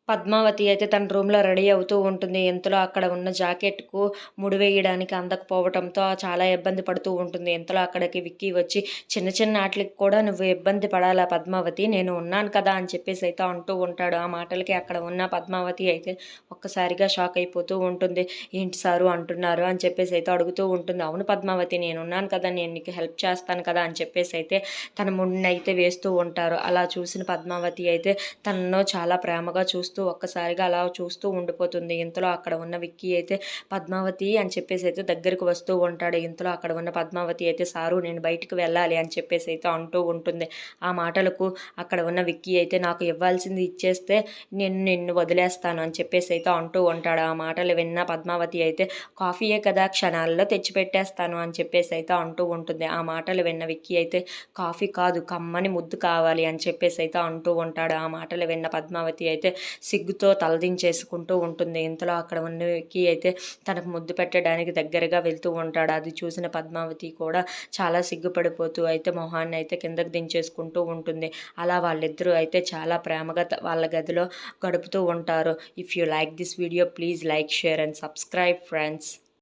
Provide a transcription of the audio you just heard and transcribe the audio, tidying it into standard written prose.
పద్మావతి అయితే తన రూమ్‌లో రెడీ అవుతూ ఉంటుంది. ఇంతలో అక్కడ ఉన్న జాకెట్‌కు ముడివేయడానికి అందకపోవటంతో చాలా ఇబ్బంది పడుతూ ఉంటుంది. ఇంతలో అక్కడికి విక్కీ వచ్చి చిన్న చిన్న ఆటిలకి కూడా నువ్వు ఇబ్బంది పడాలా పద్మావతి, నేను ఉన్నాను కదా అని చెప్పేసి అయితే అంటూ ఉంటాడు. ఆ మాటలకి అక్కడ ఉన్న పద్మావతి అయితే ఒక్కసారిగా షాక్ అయిపోతూ ఉంటుంది. ఏంటి సారు అంటున్నారు అని చెప్పేసి అయితే అడుగుతూ ఉంటుంది. అవును పద్మావతి, నేనున్నాను కదా, నేను నీకు హెల్ప్ చేస్తాను కదా అని చెప్పేసి అయితే తన ముడినైతే వేస్తూ ఉంటారు. అలా చూసిన పద్మావతి అయితే తనను చాలా ప్రేమగా చూస్తూ ఒక్కసారిగా అలా చూస్తూ ఉండిపోతుంది. ఇంతలో అక్కడ ఉన్న విక్కీ అయితే పద్మావతి అని చెప్పేసి అయితే దగ్గరికి వస్తూ ఉంటాడు. ఇంతలో అక్కడ ఉన్న పద్మావతి అయితే సారు నేను బయటికి వెళ్ళాలి అని చెప్పేసి అయితే అంటూ ఉంటుంది. ఆ మాటలకు అక్కడ ఉన్న విక్కీ అయితే నాకు ఇవ్వాల్సింది ఇచ్చేస్తే నేను నిన్ను వదిలేస్తాను అని చెప్పేసి అయితే అంటూ ఉంటాడు. ఆ మాటలు విన్న పద్మావతి అయితే కాఫీయే కదా, క్షణాల్లో తెచ్చిపెట్టేస్తాను అని చెప్పేసి అయితే అంటూ ఉంటుంది. ఆ మాటలు విన్న విక్కీ అయితే కాఫీ కాదు, కమ్మని ముద్దు కావాలి అని చెప్పేసి అయితే అంటూ ఉంటాడు. ఆ మాటలు విన్న పద్మావతి అయితే సిగ్గుతో తలదించేసుకుంటూ ఉంటుంది. ఇంతలో అక్కడ ఉన్న విక్కీ అయితే తనకు ముద్దు పెట్టడానికి దగ్గరగా వెళ్తూ ఉంటాడు. అది చూసిన పద్మావతి కూడా చాలా సిగ్గుపడిపోతూ అయితే మొహాన్ని అయితే కిందకు దించేసుకుంటూ ఉంటుంది. అలా వాళ్ళిద్దరూ అయితే చాలా ప్రేమగా వాళ్ళ గదిలో గడుపుతూ ఉంటారు. If you like this video please like, share and subscribe friends.